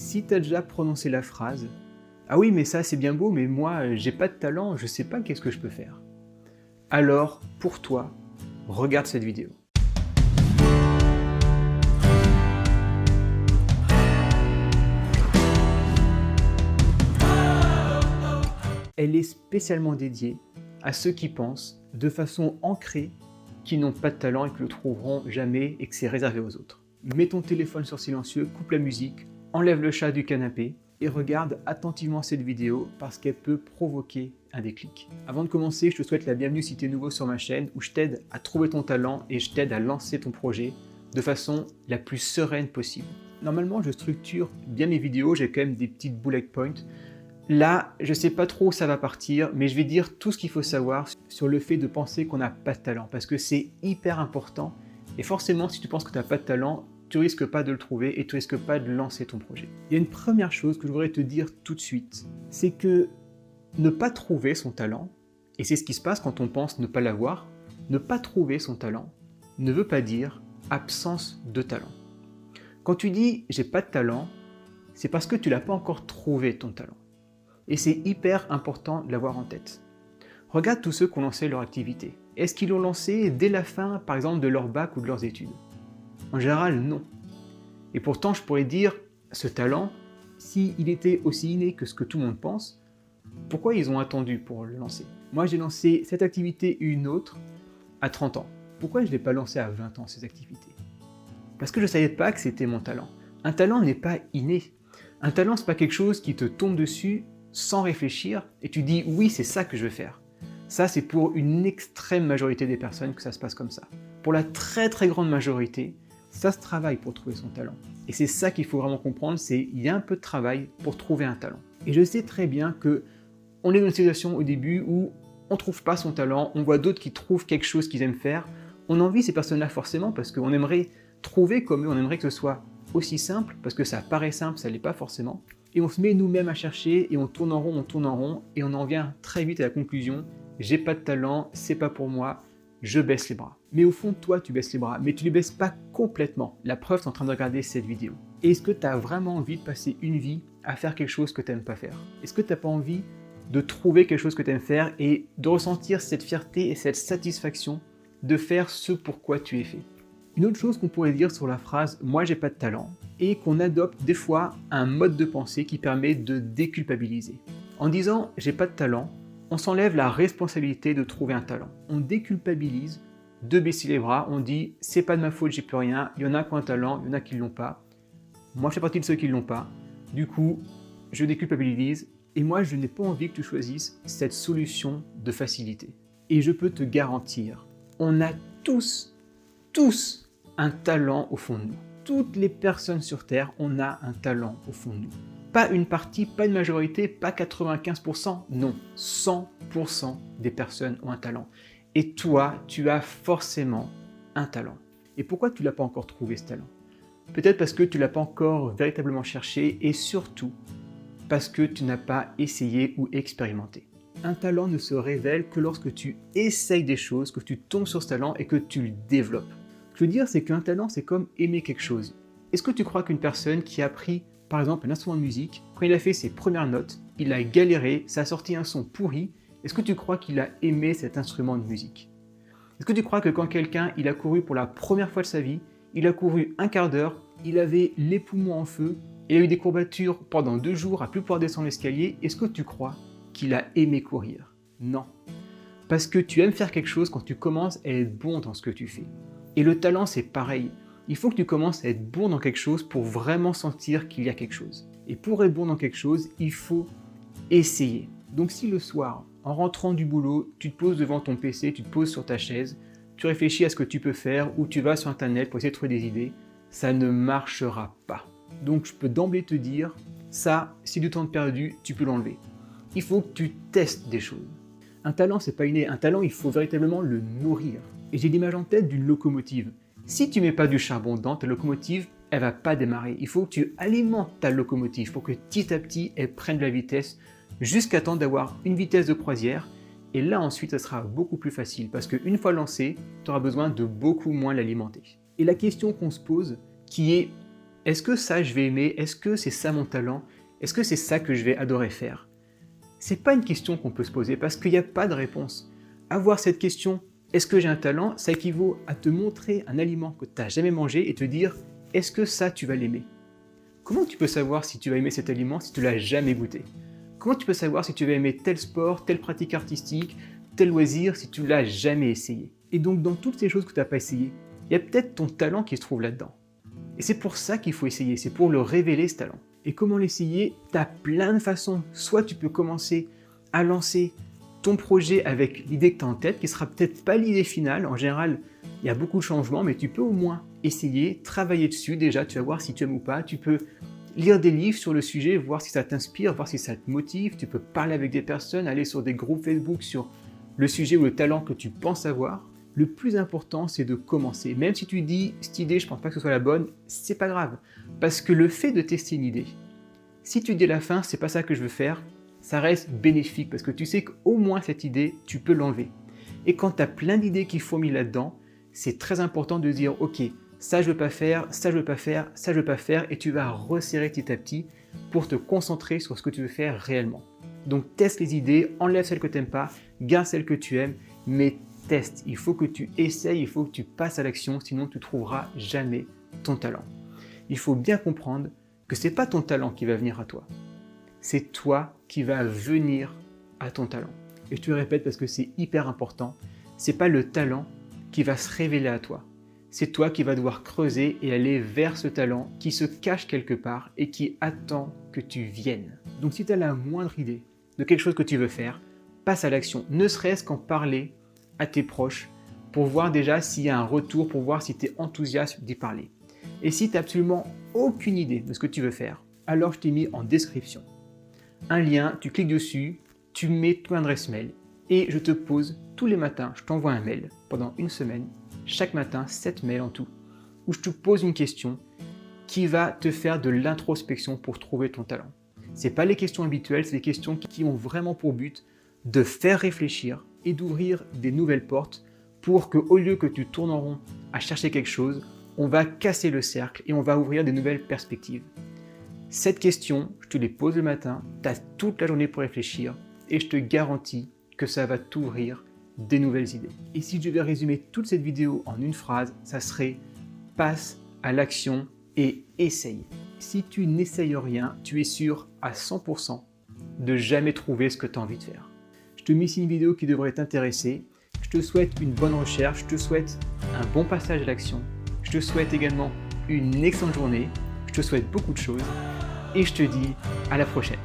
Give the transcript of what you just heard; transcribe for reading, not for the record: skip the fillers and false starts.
Si tu as déjà prononcé la phrase « Ah oui, mais ça c'est bien beau, mais moi j'ai pas de talent, je sais pas qu'est-ce que je peux faire », alors pour toi, regarde cette vidéo. Elle est spécialement dédiée à ceux qui pensent, de façon ancrée, qu'ils n'ont pas de talent et que le trouveront jamais et que c'est réservé aux autres. Mets ton téléphone sur silencieux, coupe la musique, enlève le chat du canapé et regarde attentivement cette vidéo parce qu'elle peut provoquer un déclic. Avant de commencer, je te souhaite la bienvenue si tu es nouveau sur ma chaîne où je t'aide à trouver ton talent et je t'aide à lancer ton projet de façon la plus sereine possible. Normalement, je structure bien mes vidéos, j'ai quand même des petites bullet points. Là, je ne sais pas trop où ça va partir, mais je vais dire tout ce qu'il faut savoir sur le fait de penser qu'on n'a pas de talent, parce que c'est hyper important, et forcément, si tu penses que tu n'as pas de talent, tu risques pas de le trouver et tu risques pas de lancer ton projet. Il y a une première chose que je voudrais te dire tout de suite, c'est que ne pas trouver son talent, et c'est ce qui se passe quand on pense ne pas l'avoir, ne pas trouver son talent ne veut pas dire absence de talent. Quand tu dis « j'ai pas de talent », c'est parce que tu l'as pas encore trouvé ton talent. Et c'est hyper important de l'avoir en tête. Regarde tous ceux qui ont lancé leur activité. Est-ce qu'ils l'ont lancé dès la fin, par exemple, de leur bac ou de leurs études? En général, non. Et pourtant, je pourrais dire, ce talent, s'il était aussi inné que ce que tout le monde pense, pourquoi ils ont attendu pour le lancer? Moi, j'ai lancé cette activité et une autre à 30 ans. Pourquoi je ne l'ai pas lancé à 20 ans, ces activités? Parce que je ne savais pas que c'était mon talent. Un talent n'est pas inné. Un talent, ce n'est pas quelque chose qui te tombe dessus sans réfléchir, et tu dis oui, c'est ça que je veux faire. Ça, c'est pour une extrême majorité des personnes que ça se passe comme ça. Pour la très très grande majorité, ça se travaille pour trouver son talent. Et c'est ça qu'il faut vraiment comprendre, c'est il y a un peu de travail pour trouver un talent. Et je sais très bien que on est dans une situation au début où on ne trouve pas son talent, on voit d'autres qui trouvent quelque chose qu'ils aiment faire, on envie ces personnes-là forcément parce qu'on aimerait trouver comme eux, on aimerait que ce soit aussi simple, parce que ça paraît simple, ça ne l'est pas forcément. Et on se met nous-mêmes à chercher et on tourne en rond et on en vient très vite à la conclusion « j'ai pas de talent, c'est pas pour moi, je baisse les bras ». Mais au fond, toi, tu baisses les bras, mais tu les baisses pas complètement. La preuve, tu es en train de regarder cette vidéo. Et est-ce que tu as vraiment envie de passer une vie à faire quelque chose que tu n'aimes pas faire? Est-ce que tu n'as pas envie de trouver quelque chose que tu aimes faire et de ressentir cette fierté et cette satisfaction de faire ce pour quoi tu es fait? Une autre chose qu'on pourrait dire sur la phrase « moi j'ai pas de talent » et qu'on adopte des fois un mode de pensée qui permet de déculpabiliser. En disant « j'ai pas de talent », on s'enlève la responsabilité de trouver un talent. On déculpabilise de baisser les bras, on dit « c'est pas de ma faute, j'ai plus rien, il y en a qui ont un talent, il y en a qui l'ont pas. Moi je fais partie de ceux qui l'ont pas, du coup je déculpabilise et moi je n'ai pas envie que tu choisisses cette solution de facilité. » Et je peux te garantir, on a tous un talent au fond de nous. Toutes les personnes sur Terre, on a un talent au fond de nous. Pas une partie, pas une majorité, pas 95%, non. 100% des personnes ont un talent. Et toi, tu as forcément un talent. Et pourquoi tu ne l'as pas encore trouvé ce talent? Peut-être parce que tu ne l'as pas encore véritablement cherché et surtout parce que tu n'as pas essayé ou expérimenté. Un talent ne se révèle que lorsque tu essayes des choses, que tu tombes sur ce talent et que tu le développes. Ce que je veux dire, c'est qu'un talent, c'est comme aimer quelque chose. Est-ce que tu crois qu'une personne qui a appris, par exemple, un instrument de musique, quand il a fait ses premières notes, il a galéré, ça a sorti un son pourri, est-ce que tu crois qu'il a aimé cet instrument de musique? Est-ce que tu crois que quand quelqu'un, il a couru pour la première fois de sa vie, il a couru un quart d'heure, il avait les poumons en feu, il a eu des courbatures pendant 2 jours à plus pouvoir descendre l'escalier, est-ce que tu crois qu'il a aimé courir? Non. Parce que tu aimes faire quelque chose quand tu commences à être bon dans ce que tu fais. Et le talent, c'est pareil. Il faut que tu commences à être bon dans quelque chose pour vraiment sentir qu'il y a quelque chose. Et pour être bon dans quelque chose, il faut essayer. Donc si le soir, en rentrant du boulot, tu te poses devant ton PC, tu te poses sur ta chaise, tu réfléchis à ce que tu peux faire ou tu vas sur Internet pour essayer de trouver des idées, ça ne marchera pas. Donc je peux d'emblée te dire, ça, c'est du temps perdu, tu peux l'enlever. Il faut que tu testes des choses. Un talent, c'est pas inné. Un talent, il faut véritablement le nourrir. Et j'ai l'image en tête d'une locomotive. Si tu mets pas du charbon dedans, ta locomotive, elle va pas démarrer. Il faut que tu alimentes ta locomotive pour que petit à petit, elle prenne de la vitesse jusqu'à temps d'avoir une vitesse de croisière. Et là, ensuite, ça sera beaucoup plus facile parce qu'une fois lancé, tu auras besoin de beaucoup moins l'alimenter. Et la question qu'on se pose, qui est Est-ce que ça je vais aimer? Est-ce que c'est ça mon talent? Est-ce que c'est ça que je vais adorer faire? C'est pas une question qu'on peut se poser parce qu'il n'y a pas de réponse. Avoir cette question, est-ce que j'ai un talent? Ça équivaut à te montrer un aliment que tu n'as jamais mangé et te dire, est-ce que ça tu vas l'aimer? Comment tu peux savoir si tu vas aimer cet aliment si tu l'as jamais goûté? Comment tu peux savoir si tu vas aimer tel sport, telle pratique artistique, tel loisir si tu l'as jamais essayé? Et donc dans toutes ces choses que tu n'as pas essayées, il y a peut-être ton talent qui se trouve là-dedans. Et c'est pour ça qu'il faut essayer, c'est pour le révéler ce talent. Et comment l'essayer? Tu as plein de façons. Soit tu peux commencer à lancer ton projet avec l'idée que tu as en tête, qui sera peut-être pas l'idée finale. En général, il y a beaucoup de changements, mais tu peux au moins essayer, travailler dessus. Déjà, tu vas voir si tu aimes ou pas. Tu peux lire des livres sur le sujet, voir si ça t'inspire, voir si ça te motive. Tu peux parler avec des personnes, aller sur des groupes Facebook sur le sujet ou le talent que tu penses avoir. Le plus important, c'est de commencer. Même si tu dis, cette idée, je ne pense pas que ce soit la bonne, c'est pas grave. Parce que le fait de tester une idée, si tu dis à la fin, c'est pas ça que je veux faire, ça reste bénéfique parce que tu sais qu'au moins cette idée, tu peux l'enlever. Et quand tu as plein d'idées qui fourmillent là-dedans, c'est très important de dire, ok, ça je veux pas faire, ça je veux pas faire, ça je veux pas faire, et tu vas resserrer petit à petit pour te concentrer sur ce que tu veux faire réellement. Donc teste les idées, enlève celles que tu n'aimes pas, garde celles que tu aimes, mais teste. Il faut que tu essayes, il faut que tu passes à l'action, sinon tu ne trouveras jamais ton talent. Il faut bien comprendre que ce n'est pas ton talent qui va venir à toi. C'est toi qui vas venir à ton talent. Et je te le répète parce que c'est hyper important. Ce n'est pas le talent qui va se révéler à toi. C'est toi qui vas devoir creuser et aller vers ce talent qui se cache quelque part et qui attend que tu viennes. Donc si tu as la moindre idée de quelque chose que tu veux faire, passe à l'action. Ne serait-ce qu'en parler à tes proches pour voir déjà s'il y a un retour, pour voir si tu es enthousiaste d'y parler. Et si tu n'as absolument aucune idée de ce que tu veux faire, alors je t'ai mis en description un lien, tu cliques dessus, tu mets ton adresse mail et je te pose tous les matins, je t'envoie un mail pendant une semaine, chaque matin 7 mails en tout, où je te pose une question qui va te faire de l'introspection pour trouver ton talent. Ce n'est pas les questions habituelles, c'est des questions qui ont vraiment pour but de faire réfléchir et d'ouvrir des nouvelles portes pour qu'au lieu que tu tournes en rond à chercher quelque chose, on va casser le cercle et on va ouvrir des nouvelles perspectives. Cette question, je te les pose le matin, tu as toute la journée pour réfléchir et je te garantis que ça va t'ouvrir des nouvelles idées. Et si je devais résumer toute cette vidéo en une phrase, ça serait « passe à l'action et essaye ». Si tu n'essayes rien, tu es sûr à 100% de jamais trouver ce que tu as envie de faire. Je te mets ici une vidéo qui devrait t'intéresser. Je te souhaite une bonne recherche, je te souhaite un bon passage à l'action. Je te souhaite également une excellente journée. Je te souhaite beaucoup de choses et je te dis à la prochaine.